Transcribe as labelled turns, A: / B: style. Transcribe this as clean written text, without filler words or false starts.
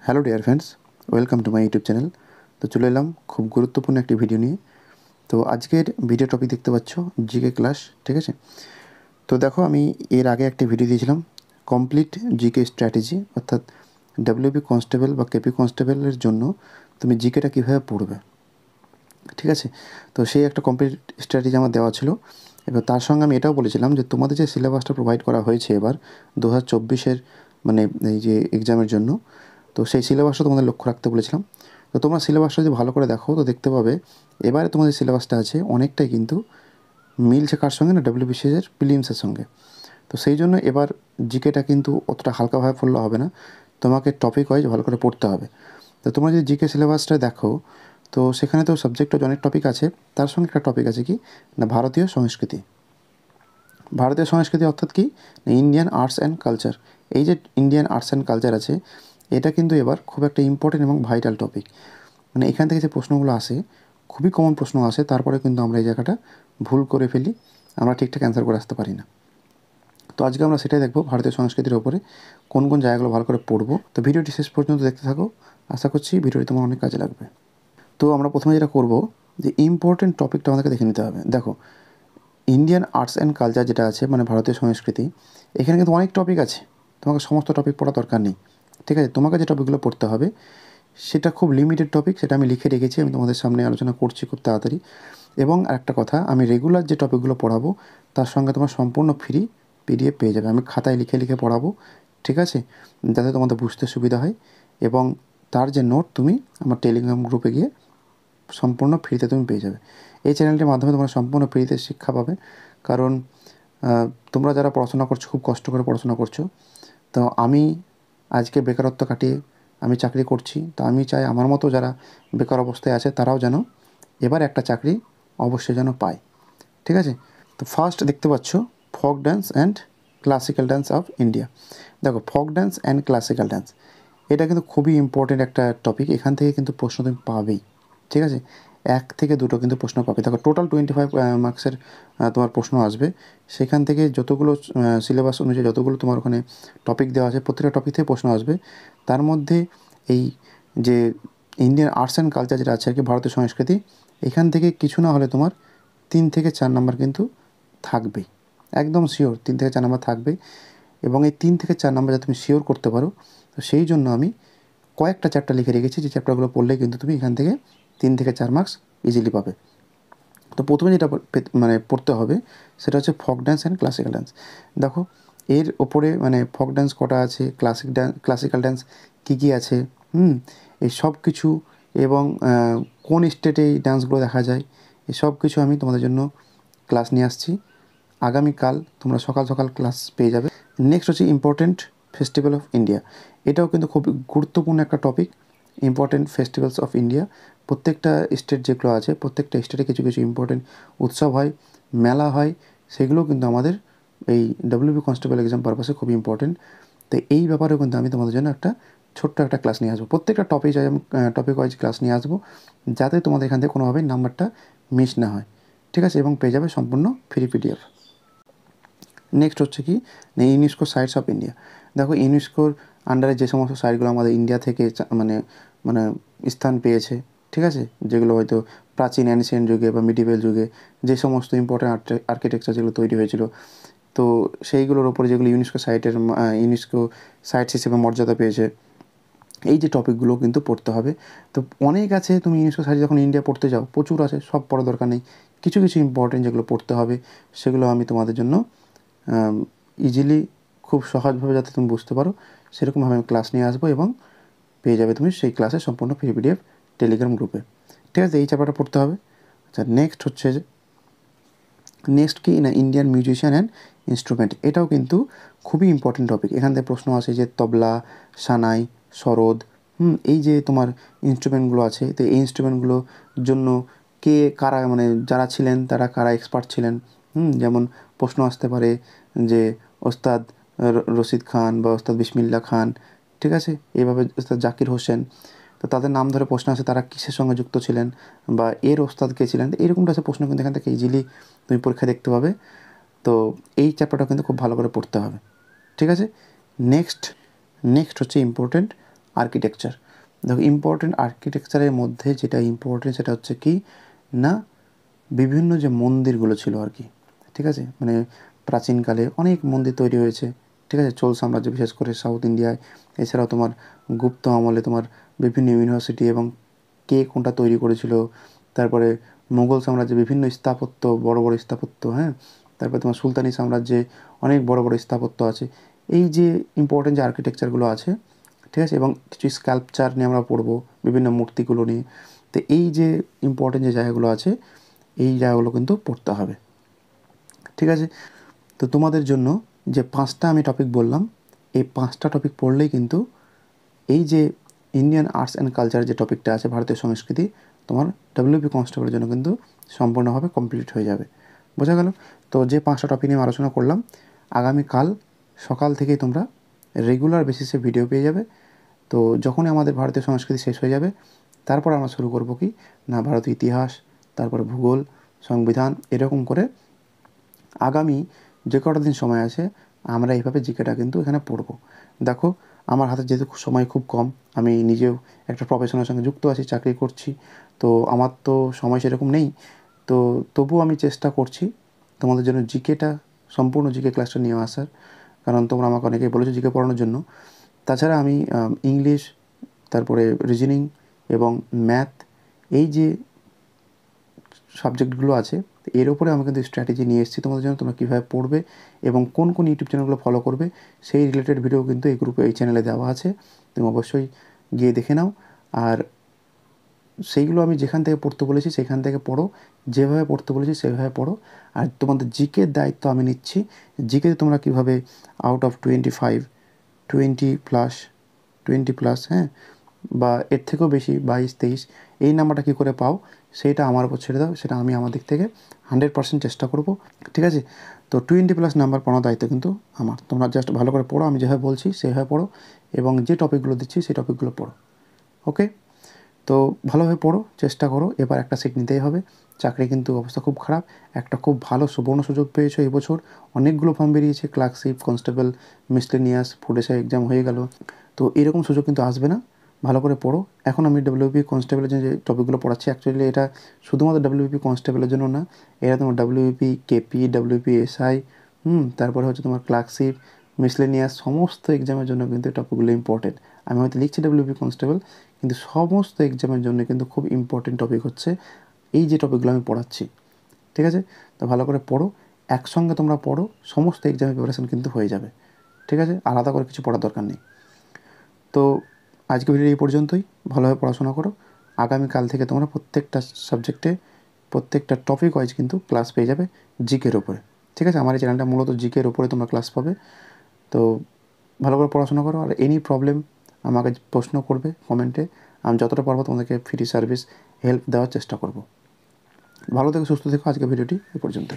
A: Hello dear friends, welcome to my YouTube channel. তো চলে এলাম খুব গুরুত্বপূর্ণ একটি ভিডিও নিয়ে। তো আজকের ভিডিও টপিক দেখতে পাচ্ছ জিকে ক্লাস, ঠিক আছে। তো দেখো, আমি এর আগে একটি ভিডিও দিয়েছিলাম কমপ্লিট জিকে স্ট্র্যাটেজি, অর্থাৎ ডাব্লিউবি কনস্টেবল বা কেপি কনস্টেবলের জন্য তুমি জিকেটা কীভাবে পড়বে, ঠিক আছে। তো সেই একটা কমপ্লিট স্ট্র্যাটেজি আমার দেওয়া ছিল। এবার তার সঙ্গে আমি এটাও বলেছিলাম যে তোমাদের যে সিলেবাসটা প্রোভাইড করা হয়েছে এবার 2024-এর মানে এই যে এক্সামের জন্য, তো সেই সিলেবাসটা তোমাদের লক্ষ্য রাখতে বলেছিলাম। তো তোমরা সিলেবাসটা যদি ভালো করে দেখো তো দেখতে পাবে এবারে তোমাদের সিলেবাসটা আছে অনেকটাই কিন্তু মিলছে কার সঙ্গে না, ডাব্লিউবিসিএসের প্রিলিমসের সঙ্গে। তো সেই জন্য এবার জিকেটা কিন্তু অতটা হালকাভাবে পড়লে হবে না, তোমাকে টপিক ওয়াইজ ভালো করে পড়তে হবে। তো তোমরা যদি জিকে সিলেবাসটা দেখো তো সেখানে তো সাবজেক্ট অনেক টপিক আছে, তার সঙ্গে একটা টপিক আছে কি না ভারতীয় সংস্কৃতি। ভারতীয় সংস্কৃতি অর্থাৎ কি না ইন্ডিয়ান আর্টস অ্যান্ড কালচার। এই যে ইন্ডিয়ান আর্টস অ্যান্ড কালচার আছে, এটা কিন্তু এবার খুব একটা ইম্পর্টেন্ট এবং ভাইটাল টপিক। মানে এখান থেকে যে প্রশ্নগুলো আসে খুবই কমন প্রশ্ন আসে, তারপরে কিন্তু আমরা এই জায়গাটা ভুল করে ফেলি, আমরা ঠিকঠাক অ্যান্সার করে আসতে পারি না। তো আজকে আমরা সেটাই দেখব, ভারতীয় সংস্কৃতির ওপরে কোন কোন জায়গাগুলো ভালো করে পড়বো। তো ভিডিওটি শেষ পর্যন্ত দেখতে থাকো, আশা করছি ভিডিওটি তোমার অনেক কাজে লাগবে। তো আমরা প্রথমে যেটা করব যে ইম্পর্টেন্ট টপিকটা আমাদেরকে দেখে নিতে হবে। দেখো, ইন্ডিয়ান আর্টস অ্যান্ড কালচার যেটা আছে মানে ভারতীয় সংস্কৃতি, এখানে কিন্তু অনেক টপিক আছে, তোমাকে সমস্ত টপিক পড়া দরকার নেই, ঠিক আছে। তোমাকে যে টপিকগুলো পড়তে হবে সেটা খুব লিমিটেড টপিক, সেটা আমি লিখে রেখেছি, আমি তোমাদের সামনে আলোচনা করছি খুব তাড়াতাড়ি। এবং আরেকটা কথা, আমি রেগুলার যে টপিকগুলো পড়াবো তার সঙ্গে তোমার সম্পূর্ণ ফ্রি পিডিএফ পেয়ে যাবে, আমি খাতায় লিখে লিখে পড়াবো, ঠিক আছে, যাতে তোমাদের বুঝতে সুবিধা হয়। এবং তার যে নোট তুমি আমার টেলিগ্রাম গ্রুপে গিয়ে সম্পূর্ণ ফ্রিতে তুমি পেয়ে যাবে। এই চ্যানেলটির মাধ্যমে তোমরা সম্পূর্ণ ফ্রিতে শিক্ষা পাবে। কারণ তোমরা যারা পড়াশোনা করছো, খুব কষ্ট করে পড়াশোনা করছো, তো আমি আজকে বেকারত্ব কাটিয়ে আমি চাকরি করছি, তো আমি চাই আমার মতো যারা বেকার অবস্থায় আছে তারাও যেন এবার একটা চাকরি অবশ্যই যেন পায়, ঠিক আছে। তো ফার্স্ট দেখতে পাচ্ছ folk dance and classical dance of India. দেখো, folk dance and classical dance এটা কিন্তু খুবই ইম্পর্টেন্ট একটা টপিক, এখান থেকে কিন্তু প্রশ্ন তুমি পাবেই, ঠিক আছে। 1 থেকে 2টো কিন্তু প্রশ্ন পাবে। দেখো, টোটাল 25 মার্কসের তোমার প্রশ্ন আসবে, সেখান থেকে যতগুলো সিলেবাস অনুযায়ী যতগুলো তোমার ওখানে টপিক দেওয়া আছে প্রত্যেকটা টপিক থেকে প্রশ্ন আসবে। তার মধ্যে এই যে ইন্ডিয়ান আর্টস অ্যান্ড কালচার যেটা আছে আর কি, ভারতীয় সংস্কৃতি, এখান থেকে কিছু না হলে তোমার 3 থেকে 4 নাম্বার কিন্তু থাকবেই, একদম শিওর 3 থেকে 4 নাম্বার থাকবেই। এবং এই 3 থেকে 4 নাম্বার যাতে তুমি শিওর করতে পারো, তো সেই জন্য আমি কয়েকটা চ্যাপ্টার লিখে রেখেছি, যে চ্যাপ্টারগুলো পড়লে কিন্তু তুমি এখান থেকে 3 থেকে 4 মার্কস ইজিলি পাবে। তো প্রথমে যেটা মানে পড়তে হবে সেটা হচ্ছে folk dance and classical dance. দেখো, এর ওপরে মানে ফোক ড্যান্স কটা আছে, ক্লাসিক্যাল ড্যান্স কী কী আছে, এই সব কিছু, এবং কোন স্টেটে এই ডান্সগুলো দেখা যায়, এই সব কিছু আমি তোমাদের জন্য ক্লাস নিয়ে আসছি। আগামীকাল তোমরা সকাল সকাল ক্লাস পেয়ে যাবে। নেক্সট হচ্ছে ইম্পর্টেন্ট ফেস্টিভ্যাল অফ ইন্ডিয়া। এটাও কিন্তু খুব গুরুত্বপূর্ণ একটা topic, important festivals of India. প্রত্যেকটা স্টেট যেগুলো আছে প্রত্যেকটা স্টেটে কিছু কিছু ইম্পর্টেন্ট উৎসব হয়, মেলা হয়, সেগুলোও কিন্তু আমাদের এই ডাব্লিউবি কনস্টেবল এক্সাম পারপাসে খুব ইম্পর্টেন্ট। তো এই ব্যাপারেও কিন্তু আমি তোমাদের জন্য একটা ছোট্ট একটা ক্লাস নিয়ে আসবো, প্রত্যেকটা টপিক ওয়াইজ ক্লাস নিয়ে আসবো, যাতে তোমাদের এখান থেকে কোনোভাবেই নাম্বারটা মিস না হয়, ঠিক আছে। এবং পেয়ে যাবে সম্পূর্ণ ফ্রি পিডিএফ। নেক্সট হচ্ছে কি না ইউনেস্কো সাইটস অফ ইন্ডিয়া। দেখো, ইউনেস্কোর আন্ডারে যে সমস্ত সাইটগুলো আমাদের ইন্ডিয়া থেকে মানে মানে স্থান পেয়েছে, ঠিক আছে, যেগুলো হয়তো প্রাচীন অ্যানসিয়েন্ট যুগে বা মিডিভেল যুগে যে সমস্ত ইম্পর্টেন্ট আর্কিটেকচার যেগুলো তৈরি হয়েছিল, তো সেইগুলোর ওপরে যেগুলো ইউনেস্কো সাইটস হিসেবে মর্যাদা পেয়েছে, এই যে টপিকগুলো কিন্তু পড়তে হবে। তো অনেক আছে, তুমি ইউনেস্কো সাইটে যখন ইন্ডিয়া পড়তে যাও প্রচুর আছে, সব পড়া দরকার নেই, কিছু কিছু ইম্পর্টেন্ট যেগুলো পড়তে হবে সেগুলো আমি তোমাদের জন্য ইজিলি খুব সহজভাবে যাতে তুমি বুঝতে পারো সেরকমভাবে আমি ক্লাস নিয়ে আসবো, এবং পেয়ে যাবে তুমি সেই ক্লাসে সম্পূর্ণ ফ্রি পিডিএফ টেলিগ্রাম গ্রুপে, ঠিক আছে। এই চ্যাপ্টারটা পড়তে হবে। আচ্ছা, নেক্সট হচ্ছে যে নেক্সট কি না ইন্ডিয়ান মিউজিশিয়ান অ্যান্ড ইনস্ট্রুমেন্ট। এটাও কিন্তু খুবই ইম্পর্টেন্ট টপিক, এখান থেকে প্রশ্ন আসে যে তবলা, সানাই, সরোদ, এই যে তোমার ইনস্ট্রুমেন্টগুলো আছে, তো এই ইনস্ট্রুমেন্টগুলোর জন্য কে কারা মানে যারা ছিলেন তারা কারা এক্সপার্ট ছিলেন, যেমন প্রশ্ন আসতে পারে যে ওস্তাদ রশিদ খান বা ওস্তাদ বিসমিল্লা খান, ঠিক আছে, এইভাবে ওস্তাদ জাকির হোসেন, তো তাদের নাম ধরে প্রশ্ন আসে তারা কিসের সঙ্গে যুক্ত ছিলেন বা এর ওস্তাদ কে ছিলেন, এরকম টাইপের প্রশ্ন কিন্তু এখান থেকে ইজিলি তুমি পরীক্ষা দেখতে পাবে। তো এই চ্যাপ্টারটা কিন্তু খুব ভালো করে পড়তে হবে, ঠিক আছে। নেক্সট হচ্ছে ইম্পর্টেন্ট আর্কিটেকচার। দেখো ইম্পর্টেন্ট আর্কিটেকচারের মধ্যে যেটা ইম্পর্টেন্ট সেটা হচ্ছে কি না, বিভিন্ন যে মন্দিরগুলো ছিল আর কি, ঠিক আছে, মানে প্রাচীনকালে অনেক মন্দির তৈরি হয়েছে, ঠিক আছে, চোল সাম্রাজ্য বিশেষ করে সাউথ ইন্ডিয়ায়। এছাড়াও তোমার গুপ্ত আমলে তোমার বিভিন্ন ইউনিভার্সিটি এবং কে কোনটা তৈরি করেছিল। তারপরে মুঘল সাম্রাজ্যে বিভিন্ন স্থাপত্য, বড় বড় স্থাপত্য, হ্যাঁ। তারপরে তোমার সুলতানি সাম্রাজ্যে অনেক বড় বড় স্থাপত্য আছে। এই যে ইম্পর্টেন্ট যে আর্কিটেকচারগুলো আছে, ঠিক আছে, এবং কিছু স্কাল্পচার নিয়ে আমরা পড়বো, বিভিন্ন মূর্তিগুলো নিয়ে। তো এই যে ইম্পর্টেন্ট যে জায়গাগুলো আছে, এই জায়গাগুলো কিন্তু পড়তে হবে, ঠিক আছে। তো তোমাদের জন্য যে 5টা আমি টপিক বললাম, এই 5টা টপিক পড়লেই কিন্তু এই যে ইন্ডিয়ান আর্টস অ্যান্ড কালচার যে টপিকটা আছে, ভারতীয় সংস্কৃতি, তোমার ডব্লিউপি কনস্টেবলের জন্য কিন্তু সম্পূর্ণভাবে কমপ্লিট হয়ে যাবে। বোঝা গেল? তো যে 5টা টপিক নিয়ে আলোচনা করলাম, আগামীকাল সকাল থেকেই তোমরা রেগুলার বেসিসে ভিডিও পেয়ে যাবে। তো যখনই আমাদের ভারতীয় সংস্কৃতি শেষ হয়ে যাবে, তারপর আমরা শুরু করব কি না, ভারতীয় ইতিহাস, তারপর ভূগোল, সংবিধান, এরকম করে আগামী যে কটা দিন সময় আছে আমরা এইভাবে জিকেটা কিন্তু এখানে পড়ব। দেখো আমার হাতে যেহেতু সময় খুব কম, আমি নিজেও একটা প্রফেশনের সঙ্গে যুক্ত আছি, চাকরি করছি, তো আমার তো সময় সেরকম নেই। তো তবুও আমি চেষ্টা করছি তোমাদের জন্য জিকেটা, সম্পূর্ণ জিকে ক্লাসটা নিয়ে আসার, কারণ তোমরা আমাকে অনেকেই বলেছো জিকে পড়ানোর জন্য। তাছাড়া আমি ইংলিশ, তারপরে রিজনিং এবং ম্যাথ, এই যে সাবজেক্টগুলো আছে এর উপরে আমি কিন্তু স্ট্র্যাটেজি নিয়ে এসেছি তোমাদের জন্য, তোমরা কীভাবে পড়বে এবং কোন কোন ইউটিউব চ্যানেলগুলো ফলো করবে সেই রিলেটেড ভিডিও কিন্তু এই গ্রুপে, এই চ্যানেলে দেওয়া আছে, তুমি অবশ্যই গিয়ে দেখে নাও। আর সেইগুলো আমি যেখান থেকে পড়তে বলেছি সেখান থেকে পড়ো, যেভাবে পড়তে বলেছি সেভাবে পড়ো। আর তোমাদের জিকের দায়িত্ব আমি নিচ্ছি, জিকেতে তোমরা কীভাবে আউট অফ 25, 20+, হ্যাঁ, বা এর থেকেও বেশি 22-23 এই নাম্বারটা কী করে পাও সেটা আমার উপর ছেড়ে দাও, সেটা আমি আমার দিক থেকে 100% চেষ্টা করব, ঠিক আছে। তো 20+ নাম্বার পাওয়ার দায়িত্ব কিন্তু আমার। তোমরা জাস্ট ভালো করে পড়ো, আমি যেভাবে বলছি সেভাবে পড়ো এবং যে টপিকগুলো দিচ্ছি সেই টপিকগুলো পড়ো, ওকে। তো ভালোভাবে পড়ো, চেষ্টা করো, এবার একটা সিট নিতেই হবে। চাকরি কিন্তু অবস্থা খুব খারাপ, একটা খুব ভালো সুবর্ণ সুযোগ পেয়েছো এই বছর, অনেকগুলো ফর্ম বেরিয়েছে, clerkship, constable, miscellaneous, food SI exam হয়ে গেল। তো এরকম সুযোগ কিন্তু আসবে না, ভালো করে পড়ো। এখন আমি ডব্লিউপি কনস্টেবলের যে টপিকগুলো পড়াচ্ছি, অ্যাকচুয়ালি এটা শুধুমাত্র ডব্লিউপি কনস্টেবলের জন্য না, এটা তোমার ডব্লিউপি কেপি, ডব্লিউপি এসআই, তারপরে হচ্ছে তোমার ক্লার্কশিপ, মিসলেনিয়াস, সমস্ত এক্সামের জন্য কিন্তু এই টপিকগুলো ইম্পর্টেন্ট। আমি হয়তো লিখছি ডব্লিউপি কনস্টেবল, কিন্তু সমস্ত এক্সামের জন্য কিন্তু খুব ইম্পর্টেন্ট টপিক হচ্ছে এই যে টপিকগুলো আমি পড়াচ্ছি, ঠিক আছে। তো ভালো করে পড়ো, একসঙ্গে তোমরা পড়ো, সমস্ত এক্সামের প্রিপারেশান কিন্তু হয়ে যাবে, ঠিক আছে, আলাদা করে কিছু পড়ার দরকার নেই। তো আজকে ভিডিও এই পর্যন্তই, ভালোভাবে পড়াশোনা করো। আগামীকাল থেকে তোমরা প্রত্যেকটা সাবজেক্টে, প্রত্যেকটা টপিক ওয়াইজ কিন্তু ক্লাস পেয়ে যাবে জিকের ওপরে, ঠিক আছে। আমার এই চ্যানেলটা মূলত জিকের ওপরে তোমরা ক্লাস পাবে। তো ভালো করে পড়াশোনা করো, আর এনি প্রবলেম আমাকে প্রশ্ন করবে কমেন্টে, আমি যতটা পারবো তোমাদেরকে ফ্রি সার্ভিস হেল্প দেওয়ার চেষ্টা করব। ভালো থেকো, সুস্থ থেকো, আজকে ভিডিওটি এ পর্যন্ত।